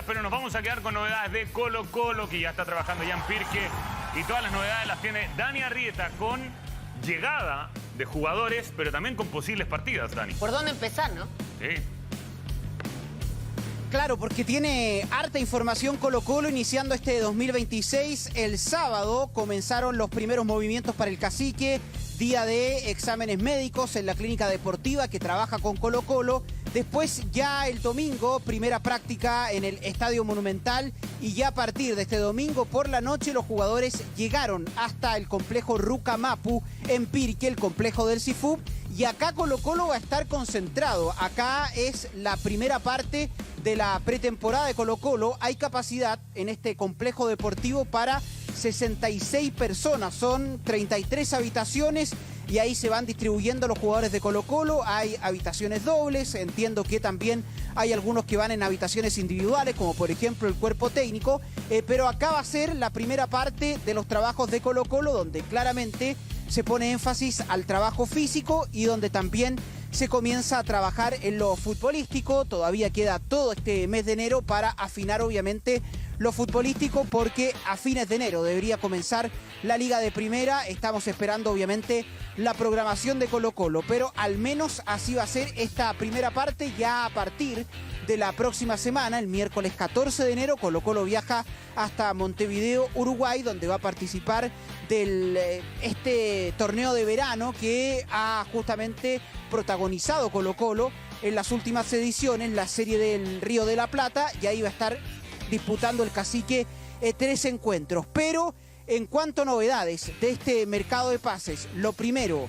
pero nos vamos a quedar con novedades de Colo-Colo, que ya está trabajando Jan Pirque, y todas las novedades las tiene Dani Arrieta, con llegada de jugadores, pero también con posibles partidas, Dani. ¿Por dónde empezar, no? Sí. Claro, porque tiene harta información Colo-Colo iniciando este 2026. El sábado comenzaron los primeros movimientos para el Cacique, día de exámenes médicos en la clínica deportiva que trabaja con Colo-Colo. Después ya el domingo, primera práctica en el Estadio Monumental, y ya a partir de este domingo por la noche los jugadores llegaron hasta el complejo Rucamapu en Pirque, el complejo del Cifú, y acá Colo-Colo va a estar concentrado. Acá es la primera parte de la pretemporada de Colo-Colo. Hay capacidad en este complejo deportivo para 66 personas, son 33 habitaciones y ahí se van distribuyendo los jugadores de Colo-Colo. Hay habitaciones dobles, entiendo que también hay algunos que van en habitaciones individuales, como por ejemplo el cuerpo técnico, pero acá va a ser la primera parte de los trabajos de Colo-Colo, donde claramente se pone énfasis al trabajo físico y donde también se comienza a trabajar en lo futbolístico. Todavía queda todo este mes de enero para afinar obviamente lo futbolístico, porque a fines de enero debería comenzar la Liga de Primera. Estamos esperando obviamente la programación de Colo-Colo, pero al menos así va a ser esta primera parte. Ya a partir de la próxima semana, el miércoles 14 de enero, Colo-Colo viaja hasta Montevideo, Uruguay, donde va a participar del este torneo de verano que ha justamente protagonizado Colo-Colo en las últimas ediciones, la Serie del Río de la Plata, y ahí va a estar disputando el Cacique 3 encuentros. Pero en cuanto a novedades de este mercado de pases, lo primero,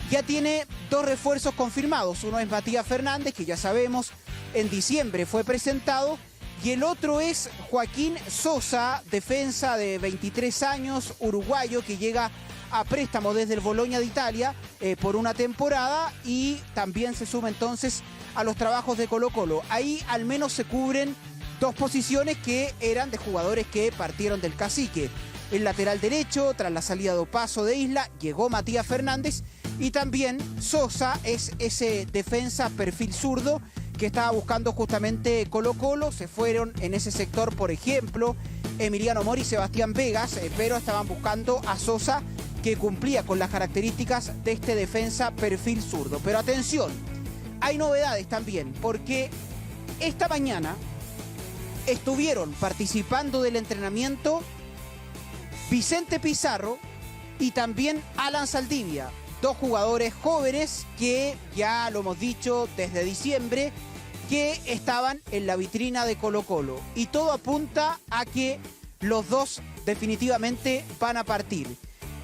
ya tiene 2 refuerzos confirmados. Uno es Matías Fernández, que ya sabemos, en diciembre fue presentado, y el otro es Joaquín Sosa, defensa de 23 años, uruguayo, que llega a préstamo desde el Bologna de Italia por una temporada, y también se suma entonces a los trabajos de Colo-Colo. Ahí al menos se cubren 2 posiciones que eran de jugadores que partieron del Cacique. El lateral derecho, tras la salida de Opaso de Isla, llegó Matías Fernández, y también Sosa es ese defensa perfil zurdo que estaba buscando justamente Colo-Colo. Se fueron en ese sector, por ejemplo, Emiliano Mori y Sebastián Vegas, pero estaban buscando a Sosa, que cumplía con las características de este defensa perfil zurdo. Pero atención, hay novedades también, porque esta mañana estuvieron participando del entrenamiento Vicente Pizarro y también Alan Saldivia, 2 jugadores jóvenes que ya lo hemos dicho desde diciembre que estaban en la vitrina de Colo-Colo, y todo apunta a que los 2 definitivamente van a partir.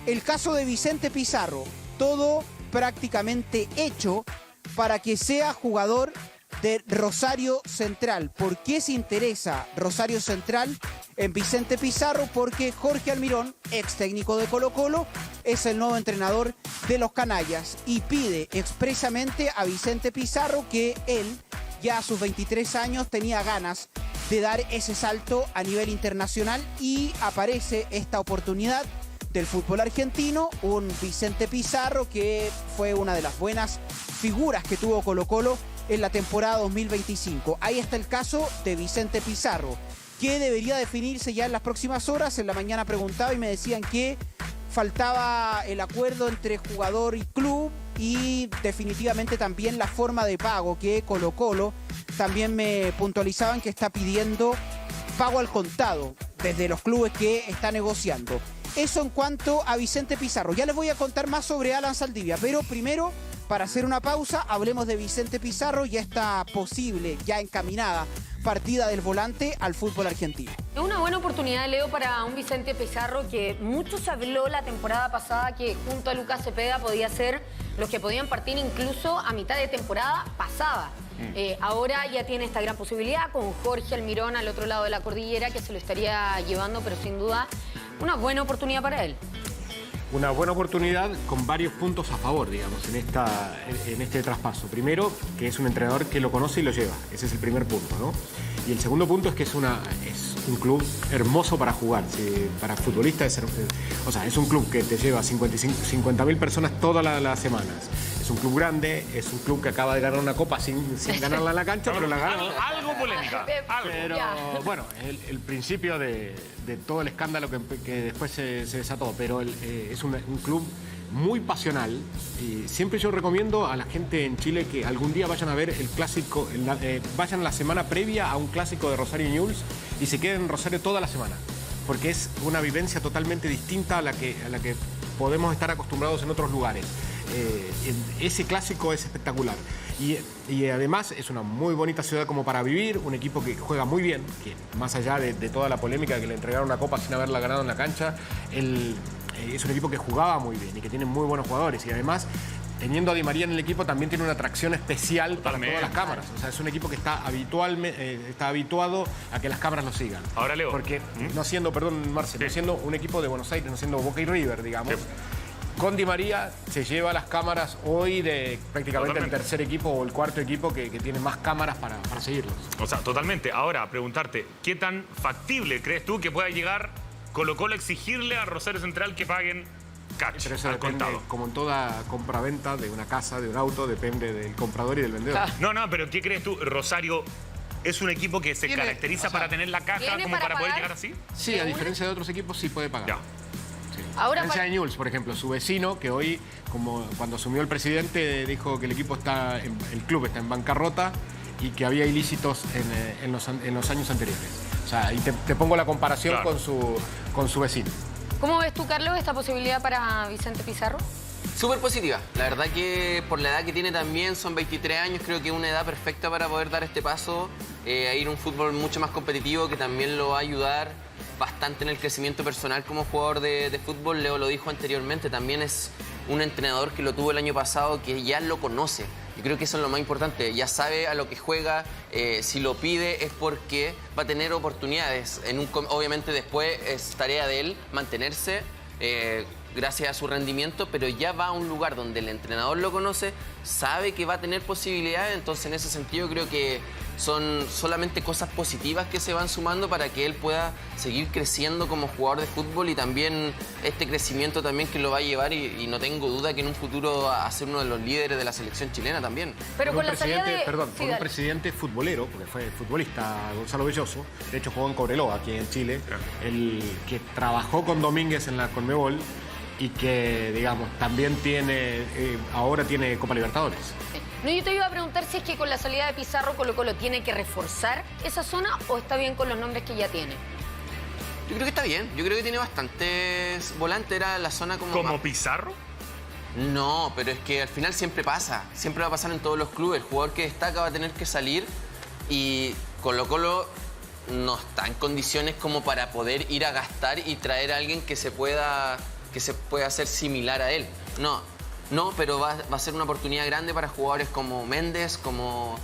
El caso de Vicente Pizarro, todo prácticamente hecho para que sea jugador de Rosario Central. ¿Por qué se interesa Rosario Central en Vicente Pizarro? Porque Jorge Almirón, ex técnico de Colo-Colo, es el nuevo entrenador de los canallas y pide expresamente a Vicente Pizarro que él, ya a sus 23 años, tenía ganas de dar ese salto a nivel internacional, y aparece esta oportunidad del fútbol argentino, un Vicente Pizarro que fue una de las buenas figuras que tuvo Colo-Colo en la temporada 2025. Ahí está el caso de Vicente Pizarro, que debería definirse ya en las próximas horas. En la mañana preguntaba y me decían que faltaba el acuerdo entre jugador y club, y definitivamente también la forma de pago, que Colo-Colo también me puntualizaban que está pidiendo pago al contado desde los clubes que está negociando. Eso en cuanto a Vicente Pizarro. Ya les voy a contar más sobre Alan Saldivia, pero primero, para hacer una pausa, hablemos de Vicente Pizarro y esta posible, ya encaminada, partida del volante al fútbol argentino. Es una buena oportunidad, Leo, para un Vicente Pizarro que mucho se habló la temporada pasada que junto a Lucas Cepeda podía ser los que podían partir incluso a mitad de temporada pasada. Ahora ya tiene esta gran posibilidad con Jorge Almirón al otro lado de la cordillera, que se lo estaría llevando, pero sin duda una buena oportunidad para él. Una buena oportunidad con varios puntos a favor, digamos, en este traspaso. Primero, que es un entrenador que lo conoce y lo lleva. Ese es el primer punto, ¿no? Y el segundo punto es que es un club hermoso para jugar. Para futbolistas, o sea, es un club que te lleva 50.000 personas todas las semanas. Es un club grande, es un club que acaba de ganar una copa sin ganarla en la cancha, pero la ganó. Algo polémica. Algo. Pero bueno, el principio de todo el escándalo que después se desató, pero es un club muy pasional y siempre yo recomiendo a la gente en Chile que algún día vayan a ver el clásico, vayan la semana previa a un clásico de Rosario y Newell's y se queden en Rosario toda la semana, porque es una vivencia totalmente distinta a la que podemos estar acostumbrados en otros lugares. Ese clásico es espectacular y además es una muy bonita ciudad como para vivir, un equipo que juega muy bien, que más allá de toda la polémica de que le entregaron una copa sin haberla ganado en la cancha, es un equipo que jugaba muy bien y que tiene muy buenos jugadores y además teniendo a Di María en el equipo también tiene una atracción especial para todas las cámaras. O sea, es un equipo que está habituado a que las cámaras lo sigan. Ahora, Leo. Porque no siendo, perdón, Marcelo, no siendo un equipo de Buenos Aires, no siendo Boca y River, digamos, con Di María se lleva las cámaras hoy de prácticamente el tercer equipo o el cuarto equipo que tiene más cámaras para seguirlos. O sea, totalmente. Ahora, preguntarte, ¿qué tan factible crees tú que pueda llegar Colo-Colo a exigirle a Rosario Central que paguen cash Pero eso al depende, contado? como en toda compra-venta de una casa, de un auto, depende del comprador y del vendedor. No, pero ¿qué crees tú? ¿Rosario es un equipo que se caracteriza para tener la caja como para poder llegar así? Sí, a diferencia de otros equipos, sí puede pagar. Ya. Sí. Ahora A diferencia de Newell's, por ejemplo, su vecino, que hoy, como cuando asumió el presidente, dijo que el equipo el club está en bancarrota y que había ilícitos en los años anteriores. O sea, y te pongo la comparación Claro. con su vecino. ¿Cómo ves tú, Carlos, esta posibilidad para Vicente Pizarro? Súper positiva. La verdad que por la edad que tiene también, son 23 años, creo que es una edad perfecta para poder dar este paso a ir a un fútbol mucho más competitivo que también lo va a ayudar bastante en el crecimiento personal como jugador de fútbol. Leo lo dijo anteriormente, también es un entrenador que lo tuvo el año pasado que ya lo conoce. Yo creo que eso es lo más importante, ya sabe a lo que juega, si lo pide es porque va a tener oportunidades. Obviamente después es tarea de él mantenerse gracias a su rendimiento, pero ya va a un lugar donde el entrenador lo conoce, sabe que va a tener posibilidades, entonces en ese sentido creo que son solamente cosas positivas que se van sumando para que él pueda seguir creciendo como jugador de fútbol y también este crecimiento también que lo va a llevar y no tengo duda que en un futuro va a ser uno de los líderes de la selección chilena también. Pero con la salida de... Perdón, Sí, con un dale. presidente futbolero, porque fue futbolista Gonzalo Belloso, de hecho jugó en Cobreloa, aquí en Chile, el que trabajó con Domínguez en la Conmebol y que, digamos, también ahora tiene Copa Libertadores. No, yo te iba a preguntar si es que con la salida de Pizarro Colo-Colo tiene que reforzar esa zona o está bien con los nombres que ya tiene. Yo creo que está bien, yo creo que tiene bastantes volantes, era la zona como... ¿Como más- Pizarro? No, pero es que al final siempre pasa, siempre va a pasar en todos los clubes. El jugador que destaca va a tener que salir y Colo-Colo no está en condiciones como para poder ir a gastar y traer a alguien que se pueda hacer similar a él. No, pero va a ser una oportunidad grande para jugadores como Méndez, como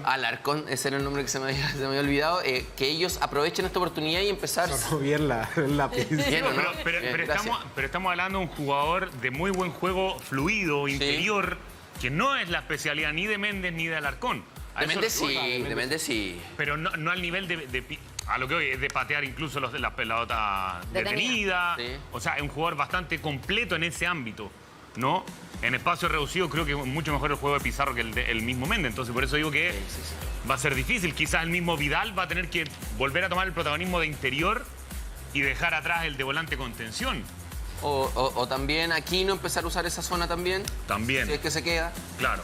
Alarcón. ese era el nombre que se me había olvidado, que ellos aprovechen esta oportunidad y empezar... Sonó bien el lápiz. Bien, ¿o no? Pero Bien, gracias. estamos hablando de un jugador de muy buen juego fluido, interior, que no es la especialidad ni de Méndez ni de Alarcón. A De eso- Méndez sí. Pero no al nivel a lo que hoy es de patear incluso la pelota Detenida. detenida. Sí. O sea, es un jugador bastante completo en ese ámbito, ¿no? En espacio reducido creo que es mucho mejor el juego de Pizarro que el mismo Méndez. Entonces por eso digo que Sí. va a ser difícil. Quizás el mismo Vidal va a tener que volver a tomar el protagonismo de interior y dejar atrás el de volante contención. O también Aquino empezar a usar esa zona también. También. Si es que se queda. Claro.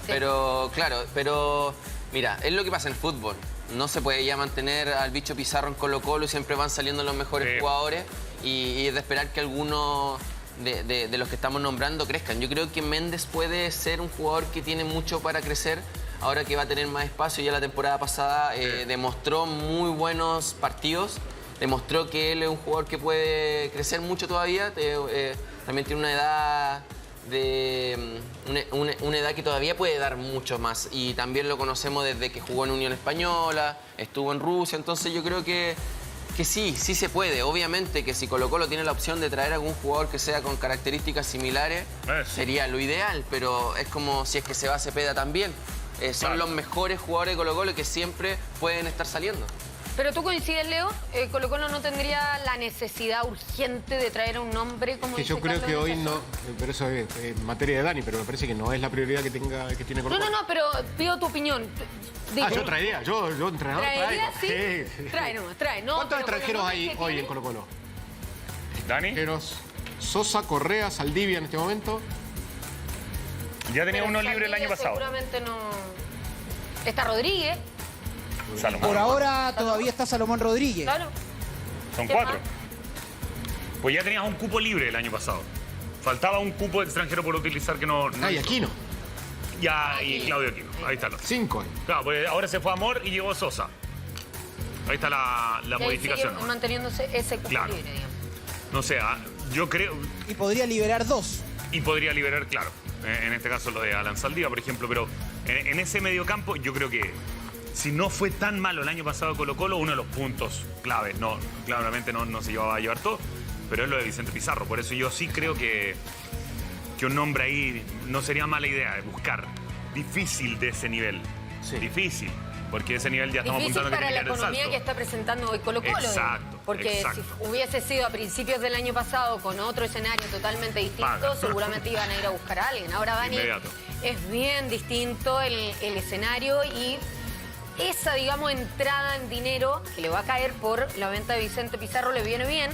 Pero mira, es lo que pasa en el fútbol. No se puede ya mantener al bicho Pizarro en Colo-Colo y siempre van saliendo los mejores Sí. jugadores y es de esperar que algunos de los que estamos nombrando crezcan. Yo creo que Méndez puede ser un jugador que tiene mucho para crecer ahora que va a tener más espacio. Ya la temporada pasada demostró muy buenos partidos, demostró que él es un jugador que puede crecer mucho todavía. También tiene una edad una edad que todavía puede dar mucho más y también lo conocemos desde que jugó en Unión Española, estuvo en Rusia, entonces yo creo que sí se puede. Obviamente que si Colo-Colo tiene la opción de traer algún jugador que sea con características similares, Eso. sería lo ideal, pero es como si es que se va Cepeda también. Son Claro. los mejores jugadores de Colo-Colo que siempre pueden estar saliendo. Pero tú coincides, Leo, Colo-Colo no tendría la necesidad urgente de traer a un nombre como Que yo dice creo Carlos que hoy Rechazo. no, pero eso es materia de Dani, pero me parece que no es la prioridad que tiene Colo-Colo. No, pero pido tu opinión. Digo, Yo traería, yo entrenador ¿traería? traigo. Sí. Trae nomás, trae. No, ¿Cuántos pero extranjeros con los hay nombres que hoy tiene, en Colo-Colo? Dani, Extranjeros. Sosa, Correa, Saldivia en este momento. ya tenía pero uno libre el año Saldivia pasado. Seguramente no. Está Rodríguez, Salomón. Por ahora todavía está Salomón Rodríguez. claro. Son ¿Qué 4. más? Pues ya tenías un cupo libre el año pasado. Faltaba un cupo extranjero por utilizar que no... Y Aquino. Ya, y Claudio Aquino. Ahí está. 5 hay. Claro, pues ahora se fue Amor y llegó Sosa. Ahí está la Y ahí modificación. sigue ¿no? manteniéndose ese cupo Claro. libre, digamos. No sé, yo creo... Y podría liberar 2. Y podría liberar, claro, en este caso lo de Alan Saldivia, por ejemplo, pero en ese mediocampo yo creo que si no fue tan malo el año pasado Colo-Colo, uno de los puntos claves, no, claramente no se llevaba a llevar todo, pero es lo de Vicente Pizarro. Por eso yo sí creo que un nombre ahí no sería mala idea de buscar. Difícil de ese nivel. Sí. Difícil. Porque ese nivel ya estamos Difícil apuntando que para tiene la que dar el economía salto. que está presentando hoy Colo-Colo. Exacto, digamos. Porque exacto. si hubiese sido a principios del año pasado con otro escenario totalmente distinto, Paga. seguramente iban a ir a buscar a alguien. Ahora, Dani, Inmediato. es bien distinto el escenario y esa, digamos, entrada en dinero que le va a caer por la venta de Vicente Pizarro le viene bien.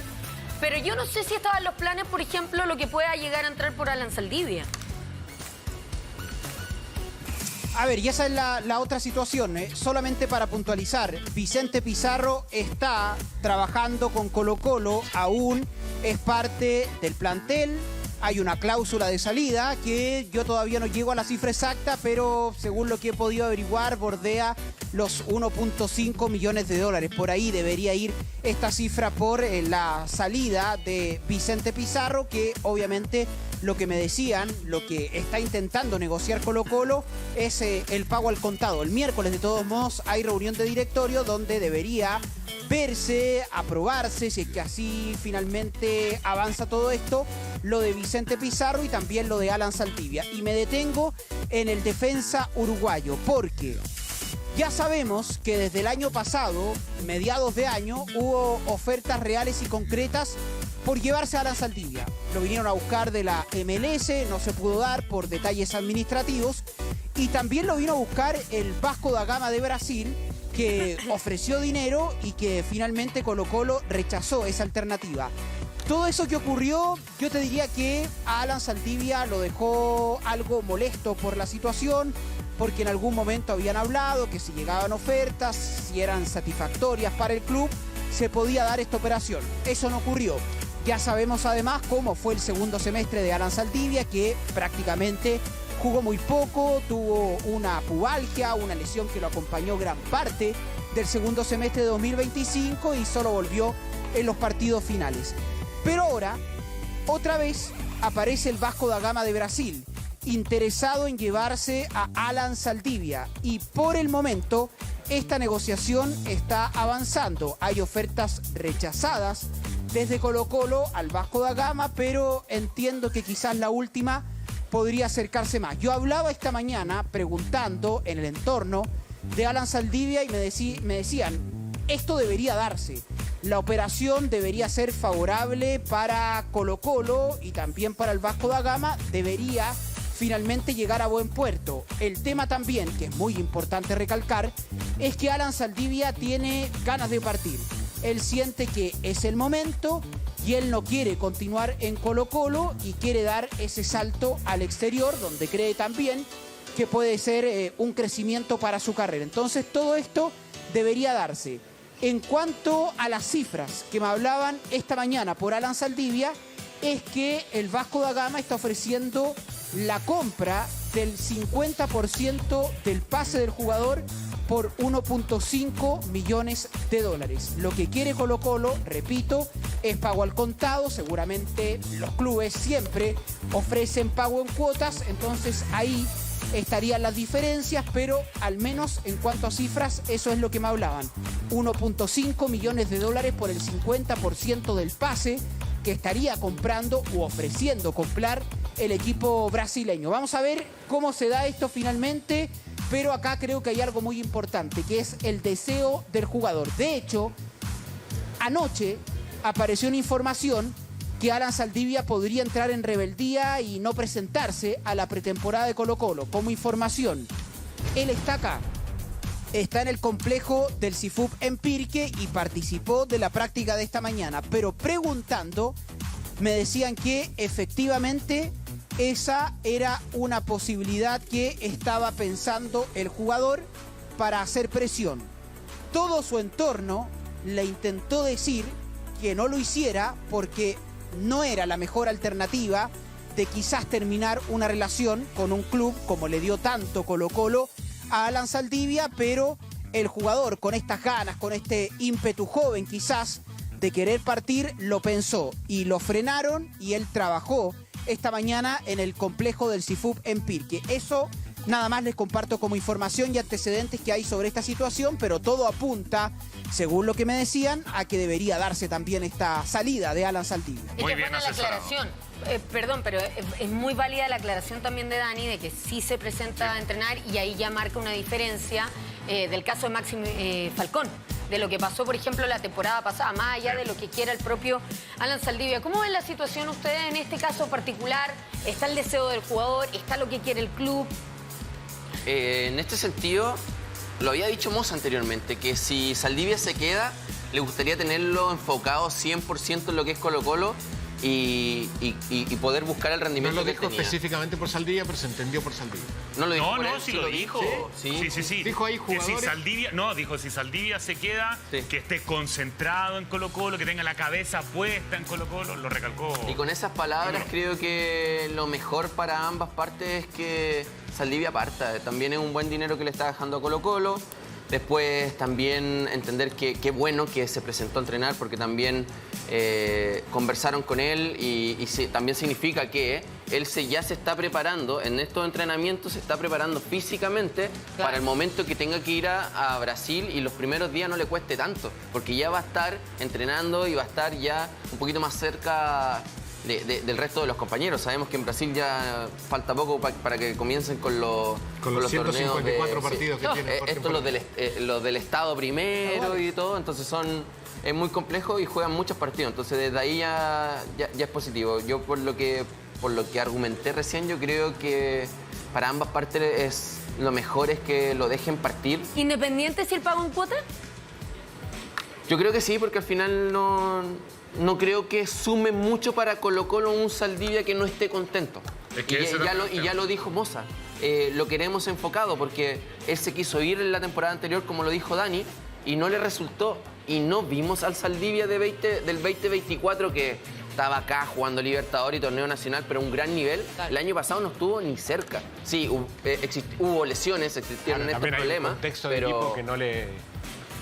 Pero yo no sé si estaba en los planes, por ejemplo, lo que pueda llegar a entrar por Alan Saldivia. A ver, y esa es la otra situación, solamente para puntualizar, Vicente Pizarro está trabajando con Colo-Colo, aún es parte del plantel, hay una cláusula de salida que yo todavía no llego a la cifra exacta, pero según lo que he podido averiguar, bordea los 1.5 millones de dólares. Por ahí debería ir esta cifra por la salida de Vicente Pizarro, que obviamente lo que me decían, lo que está intentando negociar Colo-Colo es el pago al contado. El miércoles, de todos modos, hay reunión de directorio donde debería verse, aprobarse, si es que así finalmente avanza todo esto, lo de Vicente Pizarro y también lo de Alan Saldivia. Y me detengo en el defensa uruguayo, porque ya sabemos que desde el año pasado, mediados de año, hubo ofertas reales y concretas por llevarse a Alan Saldivia. Lo vinieron a buscar de la MLS, no se pudo dar por detalles administrativos. Y también lo vino a buscar el Vasco da Gama de Brasil, que ofreció dinero y que finalmente Colo-Colo rechazó esa alternativa. Todo eso que ocurrió, yo te diría que a Alan Saldivia lo dejó algo molesto por la situación, porque en algún momento habían hablado que si llegaban ofertas, si eran satisfactorias para el club, se podía dar esta operación. Eso no ocurrió. Ya sabemos además cómo fue el segundo semestre de Alan Saldivia, que prácticamente jugó muy poco, tuvo una pubalgia, una lesión que lo acompañó gran parte del segundo semestre de 2025 y solo volvió en los partidos finales. Pero ahora, otra vez, aparece el Vasco da Gama de Brasil, interesado en llevarse a Alan Saldivia. Y por el momento, esta negociación está avanzando. Hay ofertas rechazadas desde Colo-Colo al Vasco da Gama, pero entiendo que quizás la última podría acercarse más. Yo hablaba esta mañana preguntando en el entorno de Alan Saldivia y me decían, esto debería darse. La operación debería ser favorable para Colo-Colo y también para el Vasco da Gama. Debería finalmente llegar a buen puerto. El tema también, que es muy importante recalcar, es que Alan Saldivia tiene ganas de partir. Él siente que es el momento y él no quiere continuar en Colo-Colo y quiere dar ese salto al exterior, donde cree también que puede ser un crecimiento para su carrera. Entonces todo esto debería darse. En cuanto a las cifras que me hablaban esta mañana por Alan Saldivia, es que el Vasco da Gama está ofreciendo la compra del 50% del pase del jugador por 1.5 millones de dólares. Lo que quiere Colo-Colo, repito, es pago al contado. Seguramente los clubes siempre ofrecen pago en cuotas, entonces ahí estarían las diferencias, pero al menos en cuanto a cifras, eso es lo que me hablaban. 1.5 millones de dólares por el 50% del pase que estaría comprando u ofreciendo comprar el equipo brasileño. Vamos a ver cómo se da esto finalmente. pero acá creo que hay algo muy importante, que es el deseo del jugador. De hecho, anoche apareció una información que Alan Saldivia podría entrar en rebeldía y no presentarse a la pretemporada de Colo-Colo. Como información, él está acá, está en el complejo del CIFUB en Pirque y participó de la práctica de esta mañana. Pero preguntando, me decían que efectivamente esa era una posibilidad que estaba pensando el jugador para hacer presión. Todo su entorno le intentó decir que no lo hiciera porque no era la mejor alternativa de quizás terminar una relación con un club como le dio tanto Colo-Colo a Alan Saldivia, pero el jugador con estas ganas, con este ímpetu joven quizás de querer partir, lo pensó y lo frenaron y él trabajó esta mañana en el complejo del CIFUB en Pirque. Eso nada más les comparto como información y antecedentes que hay sobre esta situación, pero todo apunta, según lo que me decían, a que debería darse también esta salida de Alan Saldivia. Muy bien la asesorado. aclaración. Perdón, pero es muy válida la aclaración también de Dani de que sí se presenta a entrenar y ahí ya marca una diferencia del caso de Máximo Falcón, de lo que pasó, por ejemplo, la temporada pasada, más allá de lo que quiera el propio Alan Saldivia. ¿Cómo ven la situación ustedes en este caso particular? ¿Está el deseo del jugador? ¿Está lo que quiere el club? En este sentido, lo había dicho Moza anteriormente, que si Saldivia se queda, le gustaría tenerlo enfocado 100% en lo que es Colo-Colo y poder buscar el No rendimiento lo que dijo tenía. específicamente por Saldivia, pero se entendió por Saldivia. No lo dijo No, por no, él, sí lo dijo. Sí. Dijo ahí Que jugadores. si Saldivia, no, dijo si Saldivia se queda, Sí. que esté concentrado en Colo-Colo, que tenga la cabeza puesta en Colo-Colo, lo recalcó. Y con esas palabras creo que lo mejor para ambas partes es que Saldivia parta. También es un buen dinero que le está dejando a Colo-Colo. Después también entender que qué bueno que se presentó a entrenar porque también conversaron con él y también significa que él ya se está preparando, en estos entrenamientos se está preparando físicamente para el momento que tenga que ir a Brasil y los primeros días no le cueste tanto, porque ya va a estar entrenando y va a estar ya un poquito más cerca del resto de los compañeros. Sabemos que en Brasil ya falta poco para que comiencen con los torneos 154 partidos que No, tienen por esto los del Estado primero y todo, entonces es muy complejo y juegan muchos partidos, entonces desde ahí ya es positivo. Yo por lo que argumenté recién, yo creo que para ambas partes lo mejor es que lo dejen partir. ¿Independiente si el pago en cuota? Yo creo que sí, porque al final no creo que sume mucho para Colo-Colo un Saldivia que no esté contento. Es que Y ya lo dijo Moza. Lo queremos enfocado porque él se quiso ir en la temporada anterior, como lo dijo Dani, y no le resultó. Y no vimos al Saldivia del 2024 que estaba acá jugando Libertadores y Torneo Nacional, pero a un gran nivel. Claro. El año pasado no estuvo ni cerca. Sí, hubo lesiones, existieron estos También hay un problemas, contexto de pero... equipo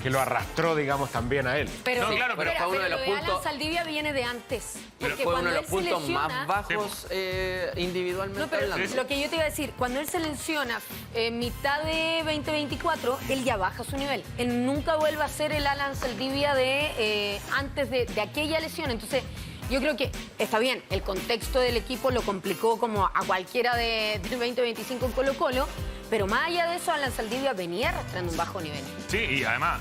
que lo arrastró, digamos, también a él. Pero, No, claro, pero fue uno de los lo puntos- Alan Saldivia viene de antes. Pero Porque fue uno cuando de él los se puntos lesiona... más bajos individualmente No, pero hablando. lo que yo te iba a decir, cuando él se lesiona en mitad de 2024, él ya baja su nivel. Él nunca vuelve a ser el Alan Saldivia de antes de aquella lesión. Entonces, yo creo que está bien, el contexto del equipo lo complicó como a cualquiera del 2025 en Colo-Colo, pero más allá de eso, Alan Saldivia venía arrastrando un bajo nivel. Sí, y además,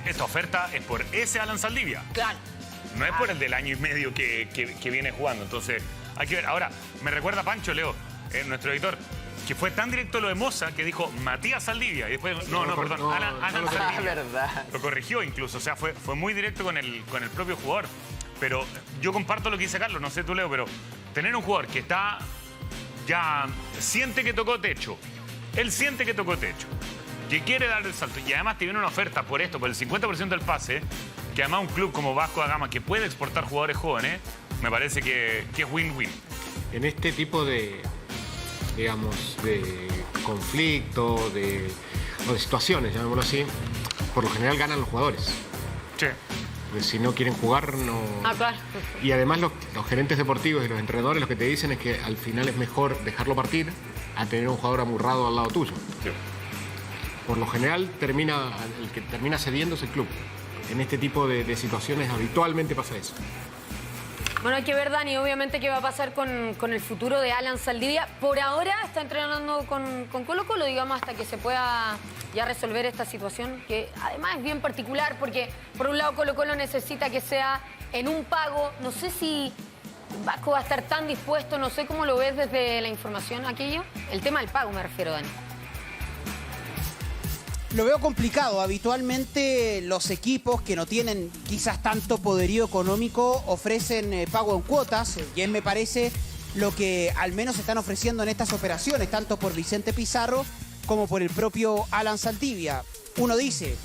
esta oferta es por ese Alan Saldivia. Claro. No es por el del año y medio que viene jugando. Entonces, hay que ver. Ahora, me recuerda Pancho, Leo, nuestro editor, que fue tan directo lo de Moza que dijo Matías Saldivia. Y después, perdón, Alan lo Saldivia. verdad. Lo corrigió incluso. O sea, fue muy directo con el propio jugador. Pero yo comparto lo que dice Carlos, no sé tú, Leo, pero tener un jugador que está ya siente que tocó techo. Él siente que tocó techo, que quiere dar el salto. Y además te viene una oferta por esto, por el 50% del pase, que además un club como Vasco da Gama, que puede exportar jugadores jóvenes, me parece que es win-win. En este tipo de, digamos, de conflicto, o de situaciones, llamémoslo así, por lo general ganan los jugadores. Sí. Porque si no quieren jugar, no... Claro. Y además los gerentes deportivos y los entrenadores lo que te dicen es que al final es mejor dejarlo partir a tener un jugador amurrado al lado tuyo. Sí. Por lo general, el que termina cediendo es el club. En este tipo de situaciones habitualmente pasa eso. Bueno, hay que ver, Dani, obviamente qué va a pasar con el futuro de Alan Saldivia. Por ahora está entrenando con Colo-Colo, digamos, hasta que se pueda ya resolver esta situación, que además es bien particular, porque por un lado Colo-Colo necesita que sea en un pago. No sé si Vasco va a estar tan dispuesto, no sé cómo lo ves desde la información aquello. El tema del pago me refiero, Dani. Lo veo complicado. Habitualmente los equipos que no tienen quizás tanto poderío económico ofrecen pago en cuotas, y me parece lo que al menos están ofreciendo en estas operaciones, tanto por Vicente Pizarro como por el propio Alan Saldivia. Uno dice,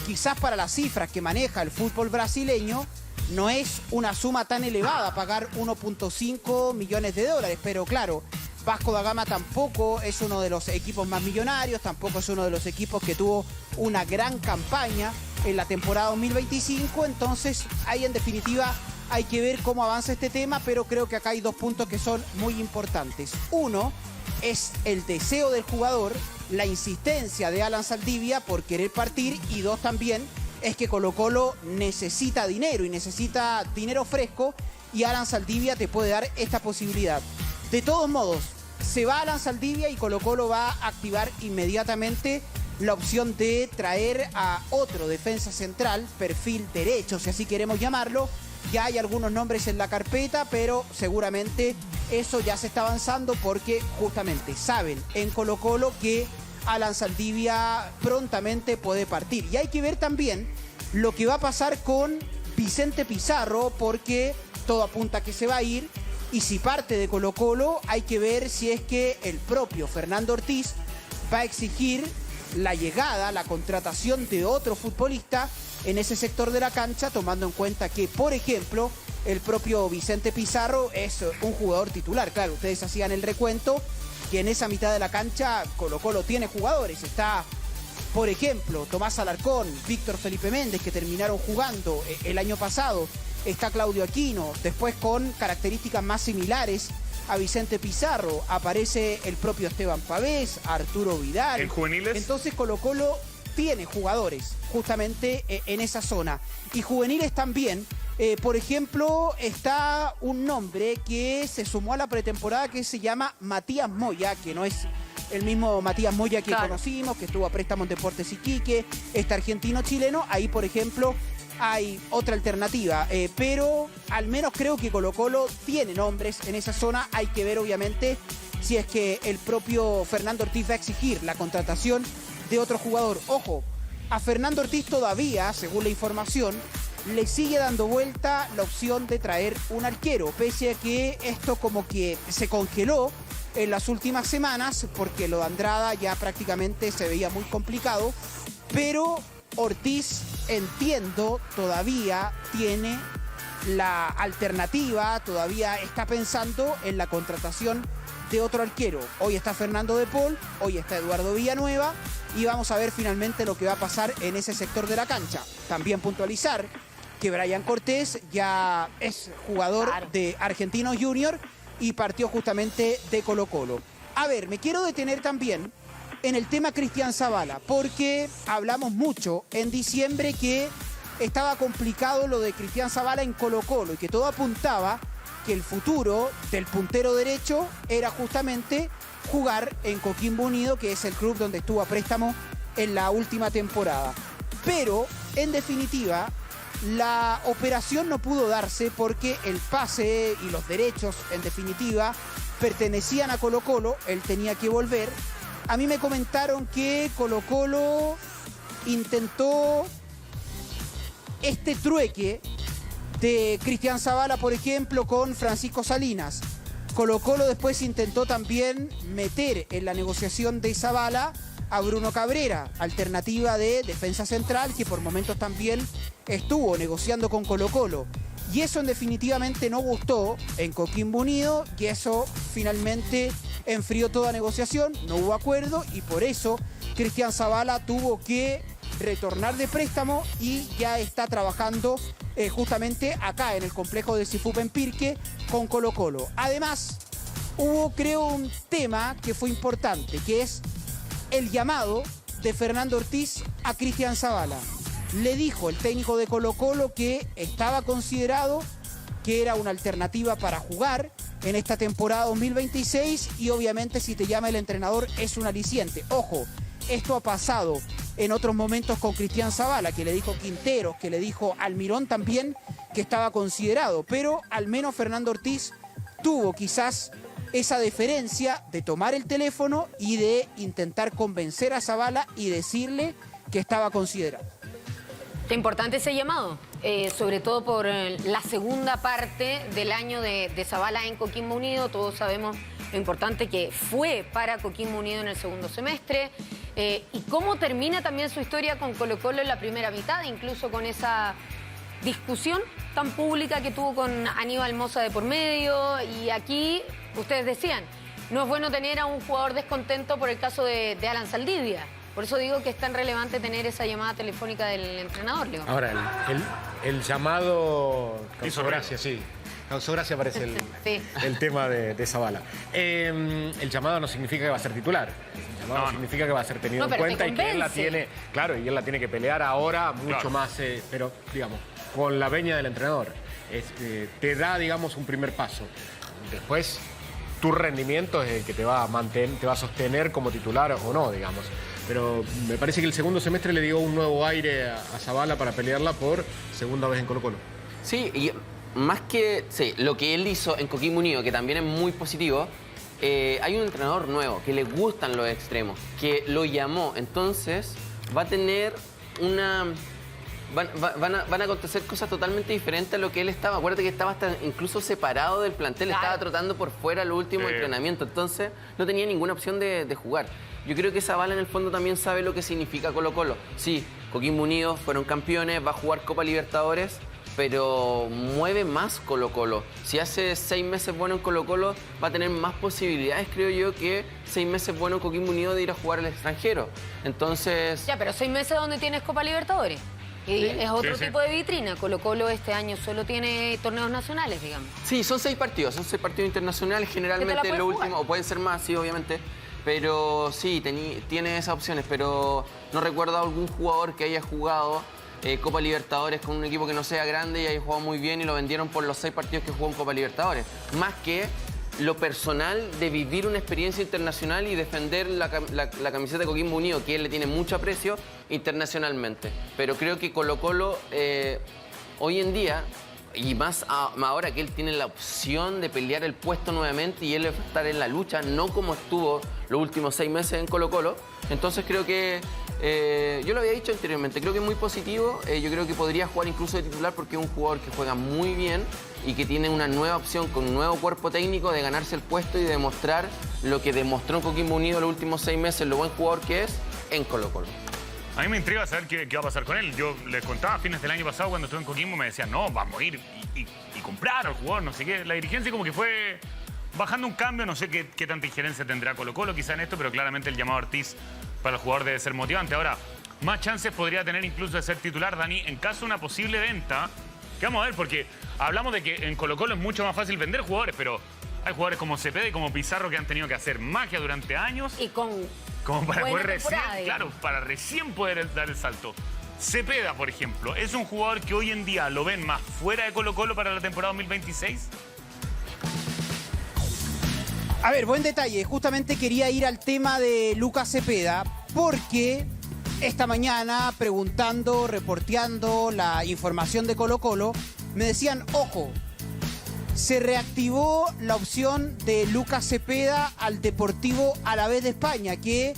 quizás para las cifras que maneja el fútbol brasileño no es una suma tan elevada pagar 1.5 millones de dólares, pero claro, Vasco da Gama tampoco es uno de los equipos más millonarios, tampoco es uno de los equipos que tuvo una gran campaña en la temporada 2025, entonces ahí en definitiva hay que ver cómo avanza este tema, pero creo que acá hay dos puntos que son muy importantes. Uno es el deseo del jugador, la insistencia de Alan Saldivia por querer partir, y dos también es que Colo-Colo necesita dinero y necesita dinero fresco, y Alan Saldivia te puede dar esta posibilidad. De todos modos, se va Alan Saldivia y Colo-Colo va a activar inmediatamente la opción de traer a otro defensa central, perfil derecho, si así queremos llamarlo. Ya hay algunos nombres en la carpeta, pero seguramente eso ya se está avanzando porque justamente saben en Colo-Colo que Alan Saldivia prontamente puede partir. Y hay que ver también lo que va a pasar con Vicente Pizarro, porque todo apunta a que se va a ir. Y si parte de Colo-Colo, hay que ver si es que el propio Fernando Ortiz va a exigir la llegada, la contratación de otro futbolista en ese sector de la cancha, tomando en cuenta que, por ejemplo, el propio Vicente Pizarro es un jugador titular. Claro, ustedes hacían el recuento que en esa mitad de la cancha Colo-Colo tiene jugadores. Está, por ejemplo, Tomás Alarcón, Víctor Felipe Méndez, que terminaron jugando el año pasado. Está Claudio Aquino, después con características más similares a Vicente Pizarro. Aparece el propio Esteban Pavés, Arturo Vidal. ¿En juveniles? Entonces Colo-Colo tiene jugadores justamente en esa zona. Y juveniles también. Por ejemplo, está un nombre que se sumó a la pretemporada que se llama Matías Moya, que no es el mismo Matías Moya que conocimos, que estuvo a préstamo en Deportes Iquique, este argentino-chileno. Ahí, por ejemplo, hay otra alternativa, pero al menos creo que Colo-Colo tiene nombres en esa zona. Hay que ver, obviamente, si es que el propio Fernando Ortiz va a exigir la contratación de otro jugador. Ojo, a Fernando Ortiz todavía, según la información, le sigue dando vuelta la opción de traer un arquero, pese a que esto como que se congeló en las últimas semanas, porque lo de Andrada ya prácticamente se veía muy complicado, pero Ortiz, entiendo, todavía tiene la alternativa, todavía está pensando en la contratación de otro arquero. Hoy está Fernando de Paul, hoy está Eduardo Villanueva, y vamos a ver finalmente lo que va a pasar en ese sector de la cancha. También puntualizar que Brian Cortés ya es jugador de Argentinos Junior y partió justamente de Colo-Colo. A ver, me quiero detener también en el tema Cristian Zavala, porque hablamos mucho en diciembre que estaba complicado lo de Cristian Zavala en Colo-Colo y que todo apuntaba que el futuro del puntero derecho era justamente jugar en Coquimbo Unido, que es el club donde estuvo a préstamo en la última temporada. Pero, en definitiva, la operación no pudo darse porque el pase y los derechos, en definitiva, pertenecían a Colo-Colo. Él tenía que volver. A mí me comentaron que Colo-Colo intentó este trueque de Cristian Zavala, por ejemplo, con Francisco Salinas. Colo-Colo después intentó también meter en la negociación de Zavala a Bruno Cabrera, alternativa de defensa central, que por momentos también estuvo negociando con Colo-Colo. Y eso definitivamente no gustó en Coquimbo Unido, y eso finalmente enfrió toda negociación, no hubo acuerdo, y por eso Cristian Zavala tuvo que retornar de préstamo y ya está trabajando justamente acá en el complejo de Cifupé en Pirque con Colo-Colo. Además, hubo, creo, un tema que fue importante, que es el llamado de Fernando Ortiz a Cristian Zavala. Le dijo el técnico de Colo-Colo que estaba considerado que era una alternativa para jugar en esta temporada 2026 y obviamente si te llama el entrenador es un aliciente. Ojo, esto ha pasado en otros momentos con Cristian Zavala, que le dijo Quinteros, que le dijo Almirón también, que estaba considerado, pero al menos Fernando Ortiz tuvo quizás esa deferencia de tomar el teléfono y de intentar convencer a Zavala y decirle que estaba considerado. Qué importante ese llamado, sobre todo por la segunda parte del año de Zavala en Coquimbo Unido. Todos sabemos lo importante que fue para Coquimbo Unido en el segundo semestre y cómo termina también su historia con Colo-Colo en la primera mitad, incluso con esa discusión tan pública que tuvo con Aníbal Mosa de por medio. Y aquí, ustedes decían, no es bueno tener a un jugador descontento por el caso de Alan Saldivia. Por eso digo que es tan relevante tener esa llamada telefónica del entrenador, Leo. Ahora, el llamado causó gracia, sí. Causó gracia, parece el tema de Zavala. El llamado no significa que va a ser titular. El llamado significa que va a ser tenido en cuenta y que él la tiene, claro, y él la tiene que pelear ahora mucho más, pero digamos, con la veña del entrenador. Te da, digamos, un primer paso. Después, tu rendimiento es el que te va a mantener, te va a sostener como titular o no, digamos. Pero me parece que el segundo semestre le dio un nuevo aire a Zavala para pelearla por segunda vez en Colo-Colo. Sí, y más que lo que él hizo en Coquimbo Unido, que también es muy positivo, hay un entrenador nuevo que le gustan los extremos, que lo llamó. Entonces va a tener una... Van a acontecer cosas totalmente diferentes a lo que él estaba. Acuérdate que estaba hasta incluso separado del plantel, estaba trotando por fuera el último entrenamiento, entonces no tenía ninguna opción de jugar. Yo creo que Zavala en el fondo también sabe lo que significa Colo-Colo. Sí, Coquimbo Unido fueron campeones, va a jugar Copa Libertadores, pero mueve más Colo-Colo. Si hace 6 meses bueno en Colo-Colo, va a tener más posibilidades, creo yo, que 6 meses bueno en Coquimbo Unido de ir a jugar al extranjero. Entonces... Ya, pero 6 meses donde tienes Copa Libertadores. Y es otro tipo de vitrina. Colo-Colo este año solo tiene torneos nacionales, digamos. Sí, son 6 partidos internacionales, generalmente lo último, o pueden ser más, sí, obviamente. Pero sí, tiene esas opciones, pero no recuerdo a algún jugador que haya jugado Copa Libertadores con un equipo que no sea grande y haya jugado muy bien y lo vendieron por los 6 partidos que jugó en Copa Libertadores. Más que lo personal de vivir una experiencia internacional y defender la camiseta de Coquimbo Unido, que él le tiene mucho aprecio internacionalmente. Pero creo que Colo-Colo hoy en día, y más ahora que él tiene la opción de pelear el puesto nuevamente y él va a estar en la lucha, no como estuvo los últimos 6 meses en Colo-Colo. Entonces creo que, yo lo había dicho anteriormente, creo que es muy positivo. Yo creo que podría jugar incluso de titular porque es un jugador que juega muy bien y que tiene una nueva opción con un nuevo cuerpo técnico de ganarse el puesto y demostrar lo que demostró en Coquimbo Unido los últimos 6 meses, lo buen jugador que es en Colo-Colo. A mí me intriga saber qué va a pasar con él. Yo les contaba a fines del año pasado cuando estuve en Coquimbo, me decían, no, vamos a ir y comprar al jugador, no sé qué. La dirigencia como que fue bajando un cambio, no sé qué tanta injerencia tendrá Colo-Colo quizá en esto, pero claramente el llamado Ortiz para el jugador debe ser motivante. Ahora, más chances podría tener incluso de ser titular, Dani, en caso de una posible venta. Que vamos a ver, porque hablamos de que en Colo-Colo es mucho más fácil vender jugadores, pero hay jugadores como Cepeda y como Pizarro que han tenido que hacer magia durante años. Y como para poder recién, digamos. claro, para recién poder dar el salto. Cepeda, por ejemplo, ¿es un jugador que hoy en día lo ven más fuera de Colo-Colo para la temporada 2026? A ver, buen detalle. Justamente quería ir al tema de Lucas Cepeda porque esta mañana preguntando, reporteando la información de Colo-Colo, me decían, ojo, se reactivó la opción de Lucas Cepeda al Deportivo Alavés de España, que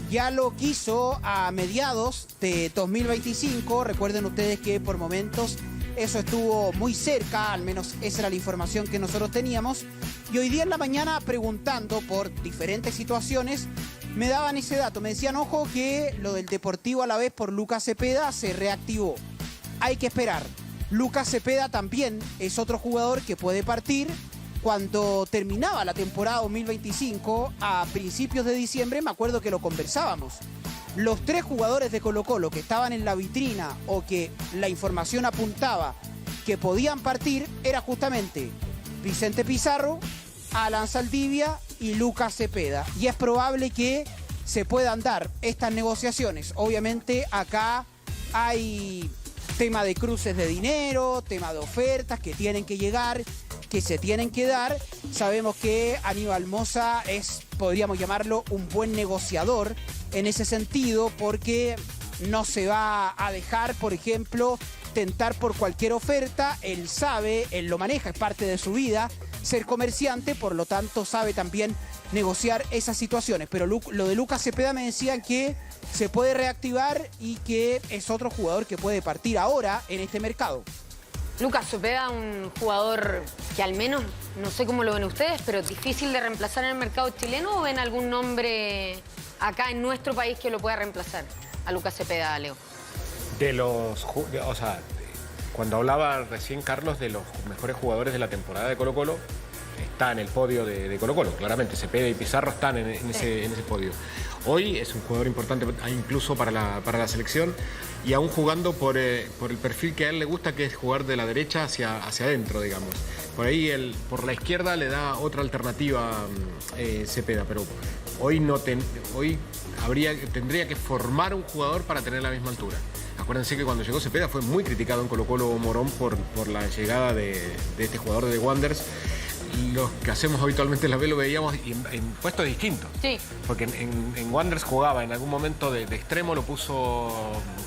ya lo quiso a mediados de 2025. Recuerden ustedes que por momentos eso estuvo muy cerca, al menos esa era la información que nosotros teníamos. Y hoy día en la mañana, preguntando por diferentes situaciones, me daban ese dato. Me decían, ojo, que lo del Deportivo Alavés por Lucas Cepeda se reactivó. Hay que esperar. Lucas Cepeda también es otro jugador que puede partir. Cuando terminaba la temporada 2025, a principios de diciembre, me acuerdo que lo conversábamos. Los 3 jugadores de Colo-Colo que estaban en la vitrina o que la información apuntaba que podían partir era justamente Vicente Pizarro, Alan Saldivia y Lucas Cepeda. Y es probable que se puedan dar estas negociaciones. Obviamente acá hay Tema de cruces de dinero, tema de ofertas que tienen que llegar, que se tienen que dar. Sabemos que Aníbal Mosa es, podríamos llamarlo, un buen negociador en ese sentido, porque no se va a dejar, por ejemplo, tentar por cualquier oferta. Él sabe, él lo maneja, es parte de su vida, ser comerciante, por lo tanto sabe también negociar esas situaciones. Pero lo de Lucas Cepeda me decían que se puede reactivar y que es otro jugador que puede partir ahora en este mercado. Lucas Cepeda, un jugador que al menos, no sé cómo lo ven ustedes, pero difícil de reemplazar en el mercado chileno, ¿o ven algún nombre acá en nuestro país que lo pueda reemplazar a Lucas Cepeda, Leo? O sea, cuando hablaba recién Carlos de los mejores jugadores de la temporada de Colo-Colo, está en el podio de Colo-Colo, claramente. Cepeda y Pizarro están en ese podio. Hoy es un jugador importante incluso para la selección, y aún jugando por el perfil que a él le gusta, que es jugar de la derecha hacia adentro, digamos. Por ahí por la izquierda le da otra alternativa Cepeda, pero hoy tendría que formar un jugador para tener la misma altura. Acuérdense que cuando llegó Cepeda fue muy criticado en Colo-Colo Morón por la llegada de este jugador de The Wanderers. Los que hacemos habitualmente la B lo veíamos en puestos distintos. Sí. Porque en Wanderers jugaba en algún momento de extremo, lo puso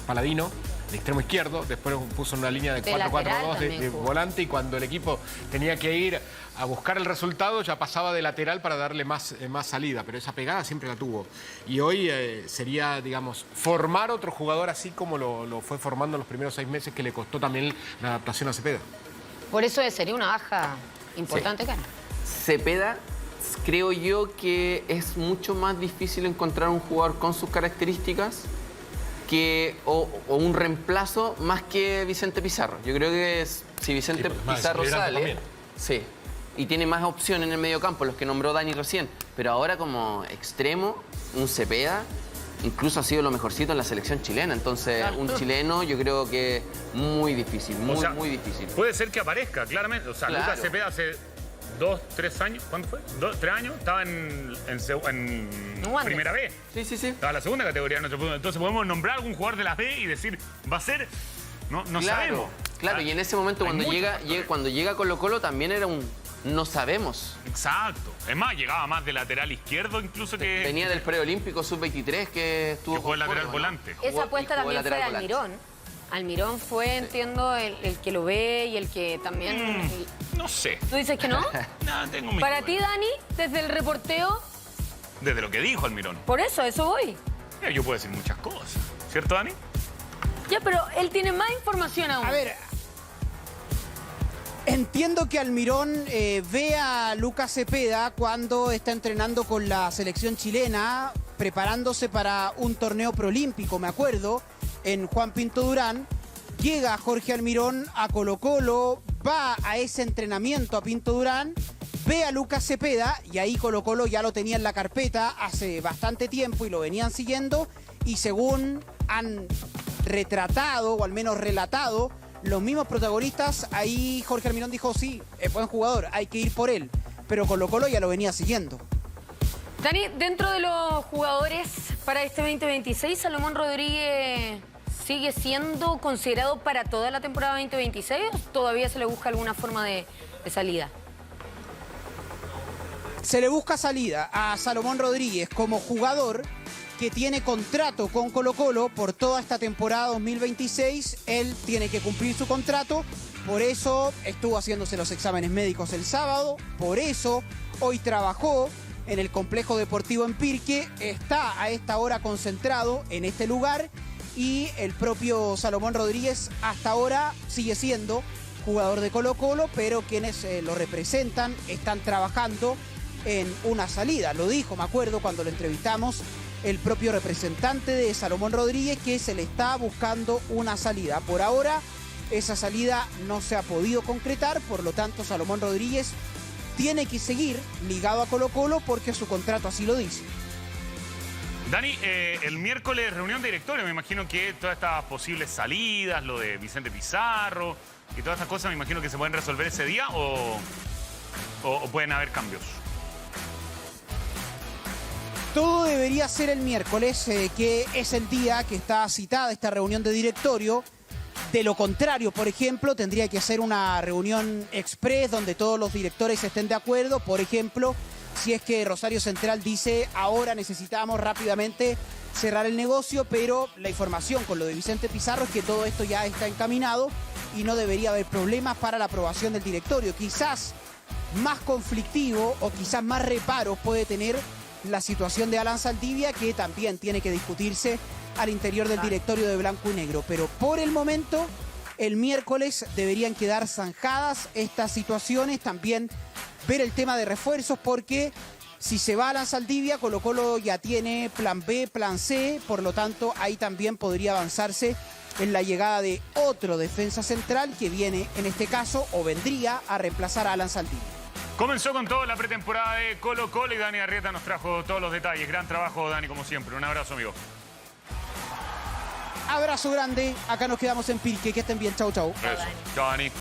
Paladino, de extremo izquierdo, después puso una línea de 4-4-2 de volante, y cuando el equipo tenía que ir a buscar el resultado ya pasaba de lateral para darle más salida, pero esa pegada siempre la tuvo. Y hoy sería, digamos, formar otro jugador así como lo fue formando en los primeros 6 meses, que le costó también la adaptación a Cepeda. Por eso sería una baja importante, Cano. Cepeda, creo yo que es mucho más difícil encontrar un jugador con sus características o un reemplazo más que Vicente Pizarro. Yo creo que si Vicente Pizarro sale, también. Sí, y tiene más opción en el medio campo, los que nombró Dani recién, pero ahora como extremo, un Cepeda incluso ha sido lo mejorcito en la selección chilena. Entonces, un chileno yo creo que muy difícil, muy difícil. Puede ser que aparezca, claramente. O sea, claro. Lucas Cepeda hace 2, 3 años, ¿cuánto fue? 2, 3 años, estaba en primera B. Sí. Estaba en la segunda categoría de nuestro fútbol. Entonces podemos nombrar algún jugador de la B y decir, va a ser, no sabemos. Claro, y en ese momento cuando llega Colo-Colo también era un no sabemos. Exacto. Es más, llegaba más de lateral izquierdo incluso que... Venía del preolímpico sub-23 que estuvo... Que jugó el lateral volante. Esa apuesta también fue de Almirón. Almirón fue, entiendo, el que lo ve y el que también... No sé. ¿Tú dices que no? No, tengo mi... Para ti, Dani, desde el reporteo... Desde lo que dijo Almirón. Por eso voy. Yo puedo decir muchas cosas. ¿Cierto, Dani? Ya, pero él tiene más información aún. A ver, entiendo que Almirón ve a Lucas Cepeda cuando está entrenando con la selección chilena, preparándose para un torneo proolímpico, me acuerdo, en Juan Pinto Durán. Llega Jorge Almirón a Colo-Colo, va a ese entrenamiento a Pinto Durán, ve a Lucas Cepeda, y ahí Colo-Colo ya lo tenía en la carpeta hace bastante tiempo y lo venían siguiendo, y según han retratado, o al menos relatado, los mismos protagonistas, ahí Jorge Almirón dijo, sí, es buen jugador, hay que ir por él. Pero Colo-Colo ya lo venía siguiendo. Dani, dentro de los jugadores para este 2026, Salomón Rodríguez sigue siendo considerado para toda la temporada 2026, ¿o todavía se le busca alguna forma de salida? Se le busca salida a Salomón Rodríguez como jugador que tiene contrato con Colo-Colo por toda esta temporada 2026. Él tiene que cumplir su contrato, por eso estuvo haciéndose los exámenes médicos el sábado, por eso hoy trabajó en el complejo deportivo en Pirque, está a esta hora concentrado en este lugar, y el propio Salomón Rodríguez hasta ahora sigue siendo jugador de Colo-Colo, pero quienes lo representan están trabajando en una salida. Lo dijo, me acuerdo, cuando lo entrevistamos, el propio representante de Salomón Rodríguez, que se le está buscando una salida. Por ahora, esa salida no se ha podido concretar, por lo tanto, Salomón Rodríguez tiene que seguir ligado a Colo-Colo porque su contrato así lo dice. Dani, el miércoles reunión de directorio, me imagino que todas estas posibles salidas, lo de Vicente Pizarro y todas estas cosas, me imagino que se pueden resolver ese día o pueden haber cambios. Todo debería ser el miércoles, que es el día que está citada esta reunión de directorio. De lo contrario, por ejemplo, tendría que hacer una reunión express donde todos los directores estén de acuerdo. Por ejemplo, si es que Rosario Central dice ahora necesitamos rápidamente cerrar el negocio, pero la información con lo de Vicente Pizarro es que todo esto ya está encaminado y no debería haber problemas para la aprobación del directorio. Quizás más conflictivo o quizás más reparos puede tener la situación de Alan Saldivia, que también tiene que discutirse al interior del directorio de Blanco y Negro. Pero por el momento, el miércoles deberían quedar zanjadas estas situaciones. También ver el tema de refuerzos, porque si se va Alan Saldivia, Colo-Colo ya tiene plan B, plan C, por lo tanto ahí también podría avanzarse en la llegada de otro defensa central que viene, en este caso, o vendría a reemplazar a Alan Saldivia. Comenzó con todo la pretemporada de Colo-Colo y Dani Arrieta nos trajo todos los detalles. Gran trabajo, Dani, como siempre. Un abrazo, amigo. Abrazo grande, acá nos quedamos en Pirque, que estén bien, chau, chau. Eso. Chao, Dani.